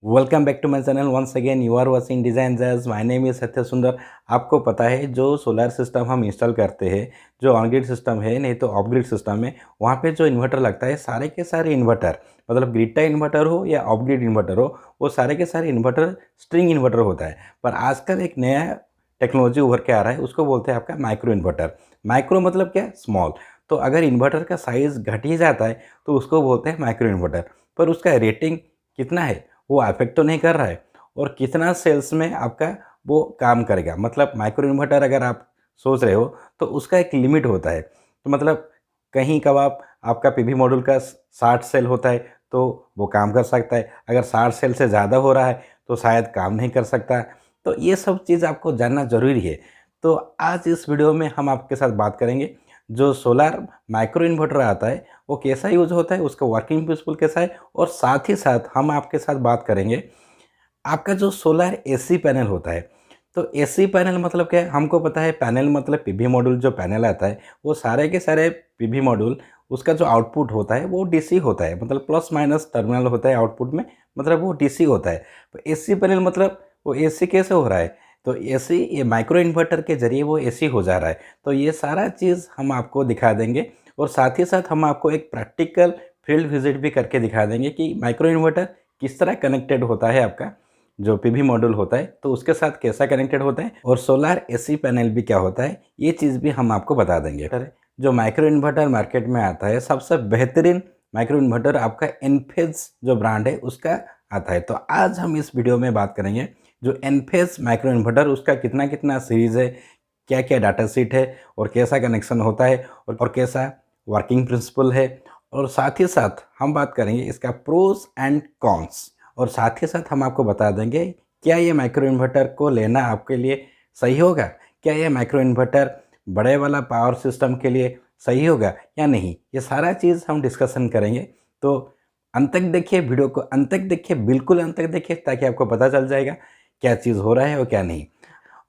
Welcome back to my channel once again you are watching design jazz. My name is Satya Sundar. आपको पता है जो solar system हम install करते हैं, जो ऑन ग्रिड सिस्टम है नहीं तो ऑफ ग्रिड सिस्टम है, वहाँ पे जो इन्वर्टर लगता है सारे के सारे इन्वर्टर मतलब ग्रिड का इन्वर्टर हो या ऑफ ग्रिड इन्वर्टर हो, वो सारे के सारे इन्वर्टर स्ट्रिंग इन्वर्टर होता है। पर आजकल एक नया टेक्नोलॉजी उभर के आ रहा है, उसको बोलते हैं आपका माइक्रो इन्वर्टर। माइक्रो मतलब क्या? स्मॉल। तो अगर इन्वर्टर का साइज़ घट ही जाता है तो उसको बोलते हैं माइक्रो इन्वर्टर। पर उसका रेटिंग कितना है वो अफेक्ट तो नहीं कर रहा है, और कितना सेल्स में आपका वो काम करेगा। मतलब माइक्रो इन्वर्टर अगर आप सोच रहे हो तो उसका एक लिमिट होता है। तो मतलब कहीं कभार आपका पीवी मॉड्यूल का 60 सेल होता है तो वो काम कर सकता है, अगर 60 सेल से ज़्यादा हो रहा है तो शायद काम नहीं कर सकता। तो ये सब चीज़ आपको जानना ज़रूरी है। तो आज इस वीडियो में हम आपके साथ बात करेंगे जो सोलर माइक्रो इन्वर्टर आता है वो कैसा यूज़ होता है, उसका वर्किंग प्रिंसिपल कैसा है, और साथ ही साथ हम आपके साथ बात करेंगे आपका जो सोलर एसी पैनल होता है। तो एसी पैनल मतलब क्या है? हमको पता है पैनल मतलब पीवी मॉड्यूल। जो पैनल आता है वो सारे के सारे पीवी मॉड्यूल, उसका जो आउटपुट होता है वो डीसी होता है, मतलब प्लस माइनस टर्मिनल होता है आउटपुट में, मतलब वो डीसी होता है। तो एसी पैनल मतलब वो एसी कैसे हो रहा है? तो एसी ये माइक्रो इन्वर्टर के ज़रिए वो एसी हो जा रहा है। तो ये सारा चीज़ हम आपको दिखा देंगे, और साथ ही साथ हम आपको एक प्रैक्टिकल फील्ड विजिट भी करके दिखा देंगे कि माइक्रो इन्वर्टर किस तरह कनेक्टेड होता है, आपका जो पीवी मॉड्यूल होता है तो उसके साथ कैसा कनेक्टेड होता है, और सोलर एसी पैनल भी क्या होता है, ये चीज़ भी हम आपको बता देंगे। जो माइक्रो इन्वर्टर मार्केट में आता है, सबसे बेहतरीन माइक्रो इन्वर्टर आपका एनफेज जो ब्रांड है उसका आता है। तो आज हम इस वीडियो में बात करेंगे जो एनफेज माइक्रो इन्वर्टर, उसका कितना कितना सीरीज़ है, क्या क्या डाटा शीट है, और कैसा कनेक्शन होता है, और कैसा वर्किंग प्रिंसिपल है, और साथ ही साथ हम बात करेंगे इसका प्रोज एंड कॉन्स, और साथ ही साथ हम आपको बता देंगे क्या ये माइक्रो इन्वर्टर को लेना आपके लिए सही होगा, क्या ये माइक्रो इन्वर्टर बड़े वाला पावर सिस्टम के लिए सही होगा या नहीं। ये सारा चीज़ हम डिस्कशन करेंगे। तो अंत तक देखिए, वीडियो को अंत तक देखिए, बिल्कुल अंत तक देखिए, ताकि आपको पता चल जाएगा क्या चीज़ हो रहा है और क्या नहीं।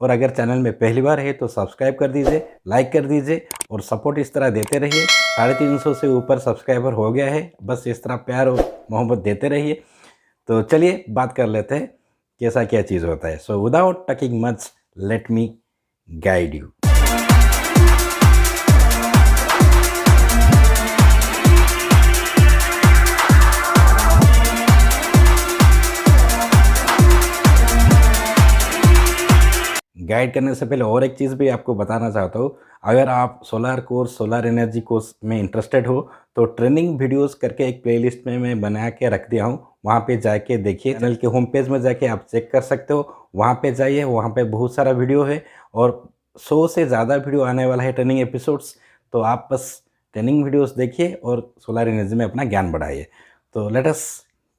और अगर चैनल में पहली बार है तो सब्सक्राइब कर दीजिए, लाइक कर दीजिए, और सपोर्ट इस तरह देते रहिए। 350 से ऊपर सब्सक्राइबर हो गया है, बस इस तरह प्यार और मोहब्बत देते रहिए। तो चलिए बात कर लेते हैं कैसा क्या चीज़ होता है। So without talking much, let me guide you. Guide करने से पहले और एक चीज़ भी आपको बताना चाहता हूँ। अगर आप solar course, solar energy course में इंटरेस्टेड हो तो ट्रेनिंग वीडियोस करके एक प्लेलिस्ट में मैं बना के रख दिया हूँ, वहाँ पे जाके देखिए। चैनल के होम पेज में जाके आप चेक कर सकते हो, वहाँ पे जाइए, वहाँ पे बहुत सारा वीडियो है, और 100 से ज़्यादा वीडियो आने वाला है, ट्रेनिंग एपिसोड्स। तो आप बस ट्रेनिंग वीडियोज़ देखिए और सोलर एनर्जी में अपना ज्ञान बढ़ाइए। तो let us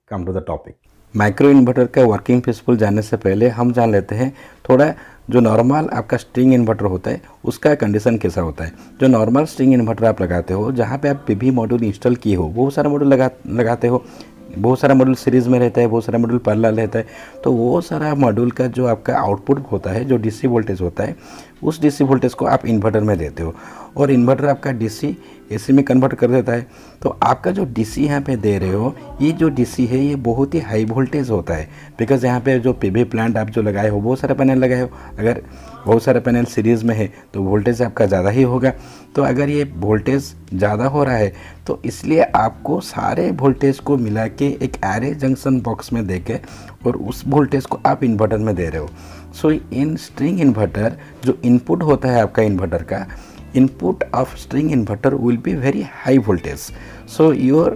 come to the topic. Micro inverter का वर्किंग प्रिंसिपल जानने से पहले हम जान लेते हैं थोड़ा जो नॉर्मल आपका स्ट्रिंग इन्वर्टर होता है उसका कंडीशन कैसा होता है। जो नॉर्मल स्ट्रिंग इन्वर्टर आप लगाते हो, जहाँ पे आप पीवी मॉड्यूल इंस्टॉल किए हो, बहुत सारा मॉड्यूल लगाते हो, बहुत सारा मॉड्यूल सीरीज़ में रहता है, बहुत सारा मॉड्यूल पैरेलल रहता है। तो वो सारा मॉड्यूल का जो आपका आउटपुट होता है, जो डीसी वोल्टेज होता है, उस डीसी वोल्टेज को आप इन्वर्टर में देते हो, और इन्वर्टर आपका डीसी एसी में कन्वर्ट कर देता है। तो आपका जो डीसी यहाँ पे दे रहे हो, ये जो डीसी है ये बहुत ही हाई वोल्टेज होता है, बिकॉज यहाँ पे जो पीवी प्लांट आप जो लगाए हो, बहुत सारे पैनल लगाए हो, अगर बहुत सारे पैनल सीरीज़ में है तो वोल्टेज आपका ज़्यादा ही होगा। तो अगर ये वोल्टेज ज़्यादा हो रहा है तो इसलिए आपको सारे वोल्टेज को मिला के एक एरे जंक्शन बॉक्स में दे के, और उस वोल्टेज को आप इन्वर्टर में दे रहे हो। सो इन स्ट्रिंग इन्वर्टर जो इनपुट होता है आपका इन्वर्टर का, input of string inverter will be very high voltage, so your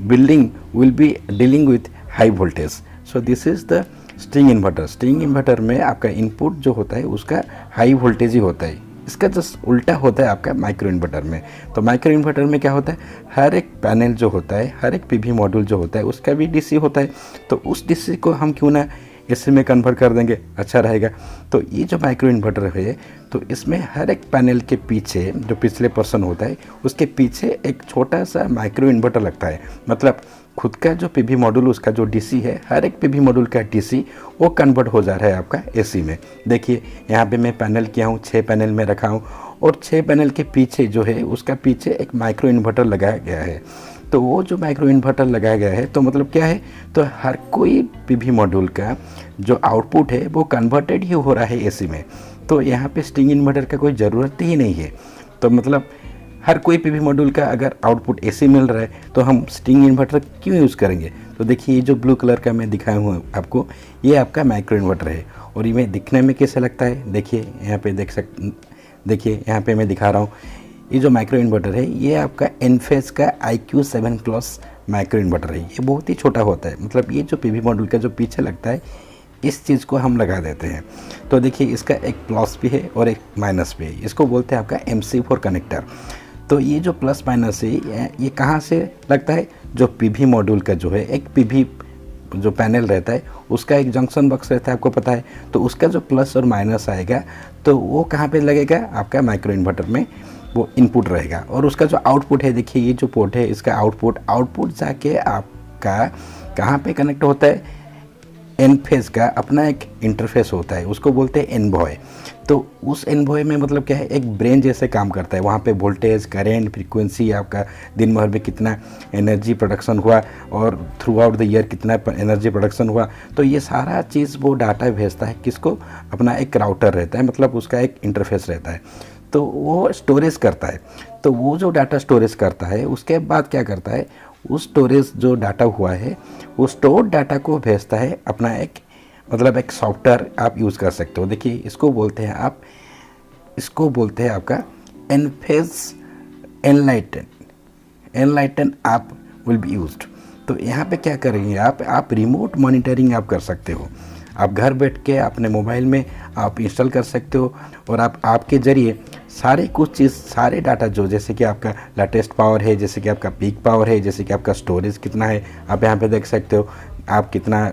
building will be dealing with high voltage. So this is the string inverter. string inverter में आपका input जो होता है उसका हाई वोल्टेज ही होता है। इसका जस्ट उल्टा होता है आपका माइक्रो इन्वर्टर में। तो माइक्रो इन्वर्टर में क्या होता है, हर एक पैनल जो होता है, हर एक पीवी मॉड्यूल जो होता है उसका भी डीसी होता है। तो उस डीसी को हम क्यों ना एसी में कन्वर्ट कर देंगे, अच्छा रहेगा। तो ये जो माइक्रो इन्वर्टर है तो इसमें हर एक पैनल के पीछे जो पिछले पर्सन होता है उसके पीछे एक छोटा सा माइक्रो इन्वर्टर लगता है। मतलब खुद का जो पीवी मॉड्यूल, उसका जो डीसी है, हर एक पीवी मॉड्यूल का डीसी वो कन्वर्ट हो जा रहा है आपका एसी में। देखिए यहाँ पे मैं पैनल किया हूँ, 6 पैनल में रखा हूँ, और 6 पैनल के पीछे जो है उसका पीछे एक माइक्रो इन्वर्टर लगाया गया है। तो वो जो माइक्रो इन्वर्टर लगाया गया है तो मतलब क्या है, तो हर कोई पीवी मॉड्यूल का जो आउटपुट है वो कन्वर्टेड ही हो रहा है एसी में। तो यहाँ पे स्ट्रिंग इन्वर्टर का कोई ज़रूरत ही नहीं है। तो मतलब हर कोई पीवी मॉड्यूल का अगर आउटपुट एसी मिल रहा है तो हम स्ट्रिंग इन्वर्टर क्यों यूज़ करेंगे। तो देखिए ये जो ब्लू कलर का मैं दिखाया हूँ आपको, ये आपका माइक्रो इन्वर्टर है। और ये दिखने में कैसे लगता है, देखिए यहाँ पे देखिए यहाँ पे मैं दिखा रहा हूँ। ये जो माइक्रो इन्वर्टर है ये आपका एनफेज का IQ7 प्लस माइक्रो इन्वर्टर है। ये बहुत ही छोटा होता है, मतलब ये जो पीवी मॉड्यूल का जो पीछे लगता है इस चीज़ को हम लगा देते हैं। तो देखिए इसका एक प्लस भी है और एक माइनस भी है। इसको बोलते हैं आपका MC4 कनेक्टर। तो ये जो प्लस माइनस है ये कहाँ से लगता है, जो पीवी मॉड्यूल का जो है एक पीवी जो पैनल रहता है उसका एक जंक्शन बॉक्स रहता है, आपको पता है। तो उसका जो प्लस और माइनस आएगा तो वो कहाँ पे लगेगा, आपका माइक्रो इन्वर्टर में वो इनपुट रहेगा। और उसका जो आउटपुट है, देखिए ये जो पोर्ट है इसका आउटपुट जाके आपका कहाँ पे कनेक्ट होता है, एनफेज का अपना एक इंटरफेस होता है, उसको बोलते हैं एनवॉय। तो उस एनवॉय में मतलब क्या है, एक ब्रेन जैसे काम करता है। वहाँ पे वोल्टेज, करेंट, फ्रीक्वेंसी, आपका दिन भर में कितना एनर्जी प्रोडक्शन हुआ और थ्रू आउट द ईयर कितना एनर्जी प्रोडक्शन हुआ, तो ये सारा चीज़ वो डाटा भेजता है किसको, अपना एक राउटर रहता है, मतलब उसका एक इंटरफेस रहता है। तो वो स्टोरेज करता है। तो वो जो डाटा स्टोरेज करता है उसके बाद क्या करता है, उस स्टोरेज जो डाटा हुआ है वो स्टोर्ड डाटा को भेजता है अपना एक, मतलब एक सॉफ्टवेयर आप यूज़ कर सकते हो। देखिए इसको बोलते हैं आपका Enphase Enlighten app will be used. तो यहाँ पे क्या करेंगे आप रिमोट मॉनिटरिंग आप कर सकते हो। आप घर बैठ के अपने मोबाइल में आप इंस्टॉल कर सकते हो और आपके ज़रिए सारे डाटा जो, जैसे कि आपका लेटेस्ट पावर है, जैसे कि आपका पीक पावर है, जैसे कि आपका स्टोरेज कितना है, आप यहाँ पे देख सकते हो। आप कितना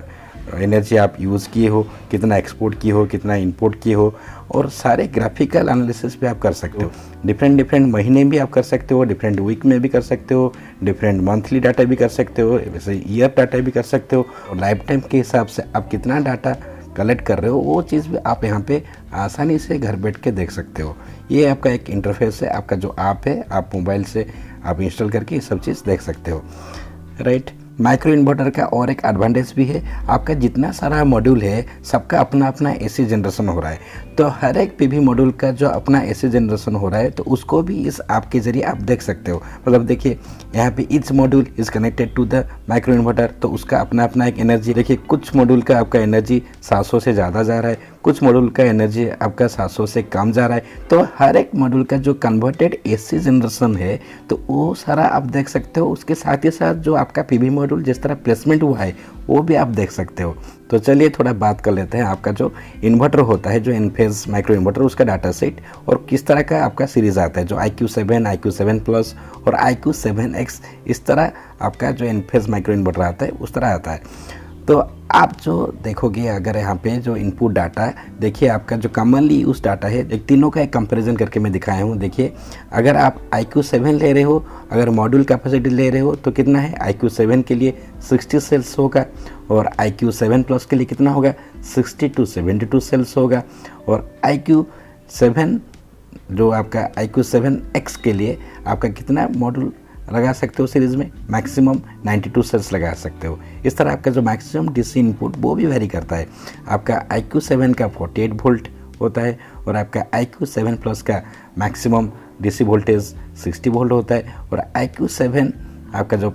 एनर्जी आप यूज़ किए हो, कितना एक्सपोर्ट किए हो, कितना इंपोर्ट किए हो, और सारे ग्राफिकल एनालिसिस भी आप कर सकते हो। डिफरेंट महीने भी आप कर सकते हो, डिफरेंट वीक में भी कर सकते हो, डिफरेंट मंथली डाटा भी कर सकते हो, वैसे ईयर डाटा भी कर सकते हो। और लाइफ टाइम के हिसाब से आप कितना डाटा कलेक्ट कर रहे हो वो चीज़ भी आप यहाँ पे आसानी से घर बैठ के देख सकते हो। ये आपका एक इंटरफेस है, आपका जो ऐप है, आप मोबाइल से आप इंस्टॉल करके ये सब चीज़ देख सकते हो, राइट। माइक्रो इन्वर्टर का और एक एडवांटेज भी है, आपका जितना सारा मॉड्यूल है सबका अपना अपना एसी जनरेशन हो रहा है। तो हर एक पीवी मॉड्यूल का जो अपना एसी जनरेशन हो रहा है तो उसको भी इस ऐप के ज़रिए आप देख सकते हो। मतलब देखिए यहाँ पे each module is connected to the micro inverter, तो उसका अपना अपना एक एनर्जी। देखिए कुछ मॉड्यूल का आपका एनर्जी 700 से ज़्यादा जा रहा है, कुछ मॉड्यूल का एनर्जी आपका 700 से कम जा रहा है। तो हर एक मॉड्यूल का जो कन्वर्टेड एसी जनरेशन है तो वो सारा आप देख सकते हो। उसके साथ ही साथ जो आपका पीवी मॉड्यूल जिस तरह प्लेसमेंट हुआ है वो भी आप देख सकते हो। तो चलिए थोड़ा बात कर लेते हैं आपका जो इन्वर्टर होता है, जो एनफेज माइक्रो इन्वर्टर, उसका डाटा सेट और किस तरह का आपका सीरीज़ आता है। जो IQ7 प्लस और IQ7X, इस तरह आपका जो एनफेज माइक्रो इन्वर्टर आता है उस तरह आता है। तो आप जो देखोगे अगर यहाँ पे जो इनपुट डाटा है, देखिए आपका जो कॉमनली यूज डाटा है, एक तीनों का एक कंपैरिजन करके मैं दिखाया हूँ। देखिए अगर आप IQ7 ले रहे हो, अगर मॉड्यूल कैपेसिटी ले रहे हो तो कितना है, IQ7 के लिए 60 सेल्स होगा और IQ7 प्लस के लिए कितना होगा, 60 to 72 सेल्स होगा। और IQ7 जो आपका IQ7X के लिए आपका कितना मॉड्यूल लगा सकते हो सीरीज़ में, मैक्सिमम 92 सेल्स लगा सकते हो। इस तरह आपका जो मैक्सिमम डीसी इनपुट वो भी वेरी करता है। आपका IQ7 का 48 वोल्ट होता है और आपका IQ7 प्लस का मैक्सिमम डीसी वोल्टेज 60 वोल्ट होता है और IQ7 आपका जो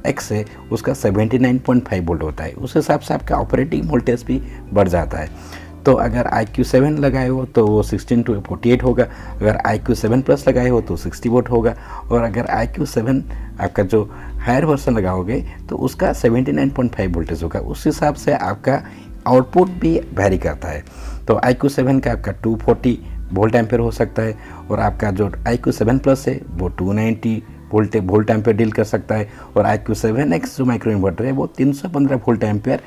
X है उसका 79.5 वोल्ट होता है। उस हिसाब से आपका ऑपरेटिंग वोल्टेज भी बढ़ जाता है। तो अगर IQ7 लगाए हो तो वो 16 to 48 होगा, अगर IQ7 प्लस लगाए हो तो 60 वोल्ट होगा, और अगर IQ7 आपका जो हायर वर्जन लगाओगे तो उसका 79.5 वोल्टेज होगा। उस हिसाब से आपका आउटपुट भी वेरी करता है। तो IQ7 का आपका 240 वोल्ट एम्पेयर हो सकता है और आपका जो IQ7 प्लस है वो 290 वोल्ट एम्पेयर डील कर सकता है, और IQ7X जो माइक्रो इन्वर्टर है वो 315 वोल्ट एम्पेयर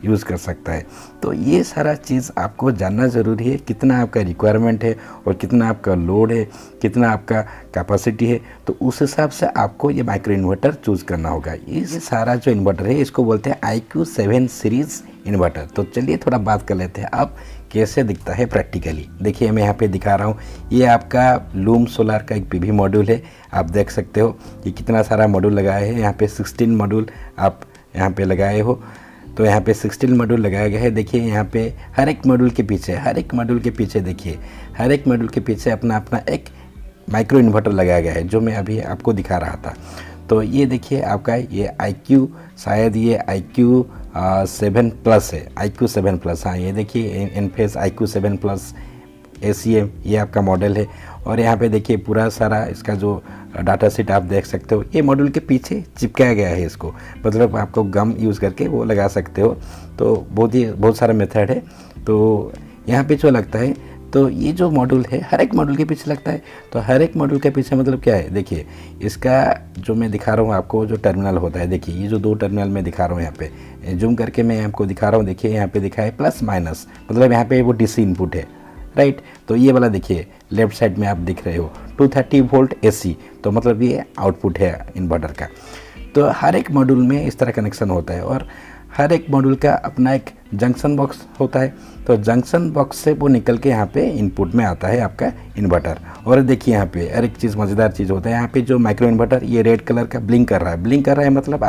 यूज़ कर सकता है। तो ये सारा चीज़ आपको जानना ज़रूरी है, कितना आपका रिक्वायरमेंट है और कितना आपका लोड है, कितना आपका कैपेसिटी है, तो उस हिसाब से आपको ये माइक्रो इन्वर्टर चूज़ करना होगा। ये सारा जो इन्वर्टर है इसको बोलते हैं IQ7 सीरीज़ इन्वर्टर। तो चलिए थोड़ा बात कर लेते हैं अब कैसे दिखता है प्रैक्टिकली। देखिए मैं यहाँ पे दिखा रहा हूँ, ये आपका लूम सोलार का एक PV मॉड्यूल है। आप देख सकते हो कि कितना सारा मॉड्यूल लगाए हैं, यहाँ पे 16 मॉड्यूल आप यहाँ पे लगाए हो। तो यहाँ पे 16 मॉड्यूल लगाया गया है। देखिए यहाँ पे हर एक मॉड्यूल के पीछे देखिए हर एक मॉड्यूल के पीछे अपना अपना एक माइक्रो इन्वर्टर लगाया गया है, जो मैं अभी आपको दिखा रहा था। तो ये देखिए आपका ये IQ, शायद ये IQ7 प्लस है, IQ7 प्लस। हाँ ये देखिए एनफेस IQ7 प्लस ACM ये आपका मॉडल है। और यहाँ पे देखिए पूरा सारा इसका जो डाटा शीट आप देख सकते हो, ये मॉड्यूल के पीछे चिपकाया गया है इसको, मतलब आपको गम यूज़ करके वो लगा सकते हो। तो बहुत सारा मेथड है। तो यहाँ पे जो लगता है, तो ये जो मॉड्यूल है हर एक मॉड्यूल के पीछे लगता है। तो हर एक मॉड्यूल के पीछे मतलब क्या है, देखिए इसका जो मैं दिखा रहा हूँ आपको, जो टर्मिनल होता है, देखिए ये जो 2 टर्मिनल मैं दिखा रहा हूँ, यहाँ पे जूम करके मैं आपको दिखा रहा हूँ। देखिए यहाँ पे दिखा है प्लस माइनस, मतलब यहाँ पे वो DC इनपुट है, राइट। तो ये वाला देखिए लेफ्ट साइड में आप दिख रहे हो 230 वोल्ट AC, तो मतलब ये आउटपुट है इन्वर्टर का। तो हर एक मॉड्यूल में इस तरह कनेक्शन होता है और हर एक मॉड्यूल का अपना एक जंक्शन बॉक्स होता है। तो जंक्शन बॉक्स से वो निकल के यहाँ पे इनपुट में आता है आपका इन्वर्टर। और देखिए यहाँ पे हर एक चीज़ मज़ेदार चीज़ होता है, यहाँ पे जो माइक्रो इन्वर्टर ये रेड कलर का ब्लिंक कर रहा है, मतलब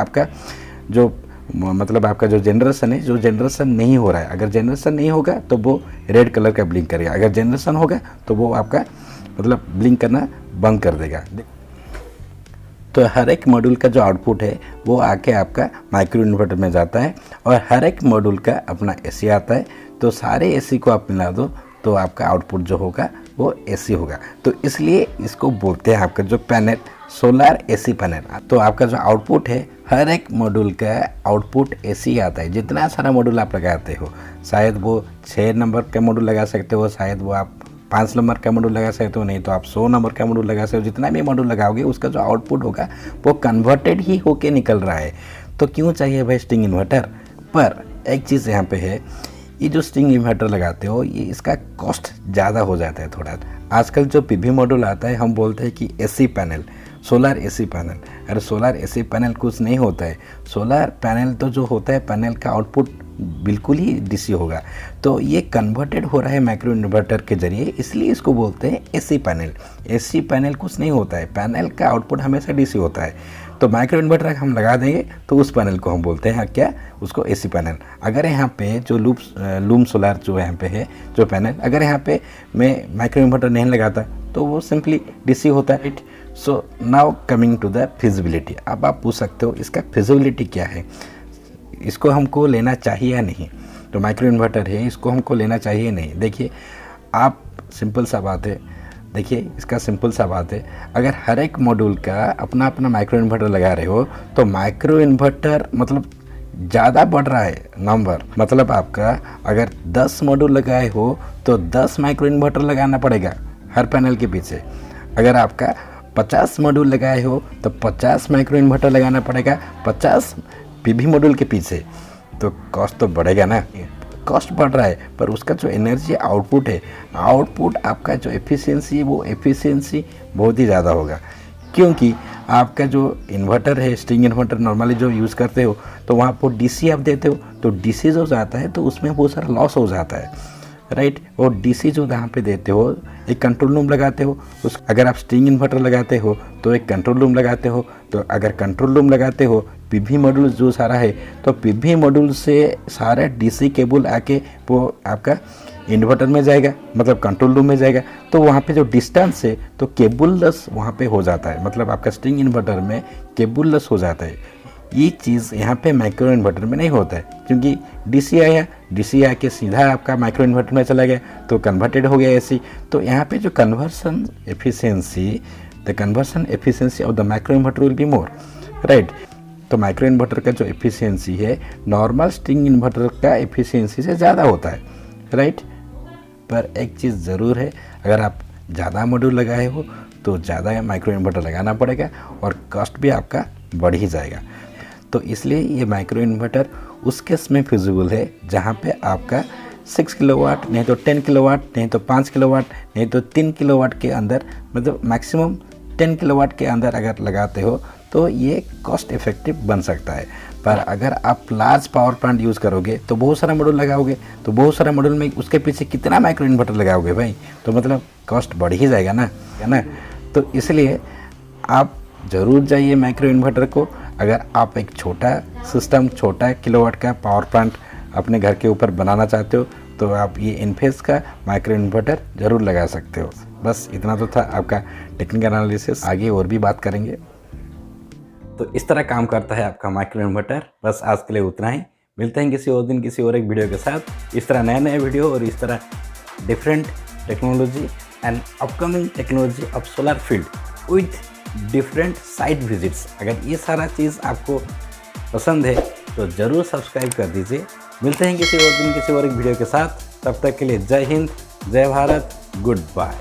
आपका जो जनरेशन है, जो जनरेशन नहीं हो रहा है, अगर जनरेशन नहीं होगा तो वो रेड कलर का ब्लिंक करेगा, अगर जनरेशन होगा तो वो आपका मतलब ब्लिंक करना बंद कर देगा। तो हर एक मॉड्यूल का जो आउटपुट है वो आके आपका माइक्रो इन्वर्टर में जाता है और हर एक मॉड्यूल का अपना AC आता है। तो सारे AC को आप मिला दो तो आपका आउटपुट जो होगा वो AC होगा। तो इसलिए इसको बोलते हैं आपका जो पैनल सोलार AC पैनल। तो आपका जो आउटपुट है हर एक मॉड्यूल का आउटपुट AC आता है। जितना सारा मॉड्यूल आप लगाते हो, शायद वो 6 नंबर का मॉड्यूल लगा सकते हो, शायद वो आप 5 नंबर का मॉड्यूल लगा सकते हो, नहीं तो आप 100 नंबर का मॉड्यूल लगा सकते हो। जितना भी मॉड्यूल लगाओगे उसका जो आउटपुट होगा वो कन्वर्टेड ही होके निकल रहा है। तो क्यों चाहिए भाई स्ट्रिंग इन्वर्टर? पर एक चीज़ यहाँ पे है, ये जो स्ट्रिंग इन्वर्टर लगाते हो ये इसका कॉस्ट ज़्यादा हो जाता है थोड़ा। आजकल जो PV मॉड्यूल आता है हम बोलते हैं कि AC panel, solar AC panel. अरे सोलार AC पैनल कुछ नहीं होता है। सोलार पैनल तो जो होता है, पैनल का आउटपुट बिल्कुल ही DC होगा। तो ये कन्वर्टेड हो रहा है माइक्रो इन्वर्टर के जरिए, इसलिए इसको बोलते हैं AC पैनल। AC पैनल कुछ नहीं होता है, पैनल का आउटपुट हमेशा DC होता है। तो माइक्रो इन्वर्टर हम लगा देंगे तो उस पैनल को हम बोलते हैं क्या, उसको AC पैनल। अगर यहाँ पे जो लूम सोलार जो यहाँ पे है जो पैनल, अगर यहाँ पे मैं माइक्रो इन्वर्टर नहीं लगाता तो वो सिंपली DC होता है। So now coming to the feasibility. अब आप पूछ सकते हो इसका फिजिबिलिटी क्या है, इसको हमको लेना चाहिए या नहीं। तो माइक्रो इन्वर्टर है, इसको हमको लेना चाहिए नहीं। देखिए आप सिंपल सा बात है, देखिए इसका सिंपल सा बात है, अगर हर एक मॉड्यूल का अपना अपना माइक्रो इन्वर्टर लगा रहे हो तो माइक्रो इन्वर्टर मतलब ज़्यादा बढ़ रहा है नंबर। मतलब आपका अगर 10 मॉड्यूल लगाए हो तो 10 माइक्रो इन्वर्टर लगाना पड़ेगा हर पैनल के पीछे। अगर आपका 50 मॉड्यूल लगाए हो तो 50 माइक्रो इन्वर्टर लगाना पड़ेगा 50 PV मॉड्यूल के पीछे। तो कॉस्ट तो बढ़ेगा ना, कॉस्ट बढ़ रहा है, पर उसका जो एनर्जी आउटपुट है, आउटपुट आपका जो एफिशिएंसी है वो एफिशिएंसी बहुत ही ज़्यादा होगा। क्योंकि आपका जो इन्वर्टर है, स्ट्रिंग इन्वर्टर नॉर्मली जो यूज़ करते हो, तो वहाँ पर DC आप देते हो तो DC जो जाता है तो उसमें बहुत सारा लॉस हो जाता है, राइट। और DC जो यहाँ पे देते हो, एक कंट्रोल रूम लगाते हो, उस अगर आप स्ट्रिंग इन्वर्टर लगाते हो तो एक कंट्रोल रूम लगाते हो। तो अगर कंट्रोल रूम लगाते हो, PV मॉड्यूल जो सारा है, तो PV मॉड्यूल से सारा DC केबल आके वो आपका इन्वर्टर में जाएगा, मतलब कंट्रोल रूम में जाएगा। तो वहाँ पे जो डिस्टेंस है तो केबल लस वहाँ पे हो जाता है, मतलब आपका स्ट्रिंग इन्वर्टर में केबल लस हो जाता है। ये चीज़ यहाँ पे माइक्रो इन्वर्टर में नहीं होता है, क्योंकि DC आके सीधा आपका माइक्रो इन्वर्टर में चला गया तो कन्वर्टेड हो गया AC। तो यहाँ पे जो conversion efficiency of the micro inverter will be more, right. तो माइक्रो इन्वर्टर का जो एफिशिएंसी है नॉर्मल स्ट्रिंग इन्वर्टर का एफिशिएंसी से ज़्यादा होता है, राइट। पर एक चीज़ ज़रूर है, अगर आप ज़्यादा मॉड्यूल लगाए हो तो ज़्यादा माइक्रो इन्वर्टर लगाना पड़ेगा और कॉस्ट भी आपका बढ़ ही जाएगा। तो इसलिए ये माइक्रो इन्वर्टर उस केस में फिजिबल है जहाँ पे आपका 6 किलोवाट, नहीं तो 10 किलोवाट, नहीं तो 5 किलोवाट, नहीं तो 3 किलोवाट के अंदर, मतलब मैक्सिमम 10 किलोवाट के अंदर अगर लगाते हो तो ये कॉस्ट इफ़ेक्टिव बन सकता है। पर अगर आप लार्ज पावर प्लांट यूज़ करोगे तो बहुत सारा मॉड्यूल लगाओगे, तो बहुत सारा मॉड्यूल में उसके पीछे कितना माइक्रो इन्वर्टर लगाओगे भाई, तो मतलब कॉस्ट बढ़ ही जाएगा ना, है ना। तो इसलिए आप ज़रूर जाइए माइक्रो इन्वर्टर को। अगर आप एक छोटा सिस्टम, छोटा किलोवाट का पावर प्लांट अपने घर के ऊपर बनाना चाहते हो तो आप ये इनफेस का माइक्रो इन्वर्टर ज़रूर लगा सकते हो। बस इतना तो था आपका टेक्निकल एनालिसिस, आगे और भी बात करेंगे। तो इस तरह काम करता है आपका माइक्रो इन्वर्टर। बस आज के लिए उतना ही, मिलते हैं किसी और दिन किसी और एक वीडियो के साथ। इस तरह नए नए वीडियो और इस तरह different technology and upcoming technology of solar field with different site visits. अगर ये सारा चीज़ आपको पसंद है तो ज़रूर सब्सक्राइब कर दीजिए। मिलते हैं किसी और दिन किसी और एक वीडियो के साथ। तब तक के लिए जय हिंद, जय भारत, गुड बाय।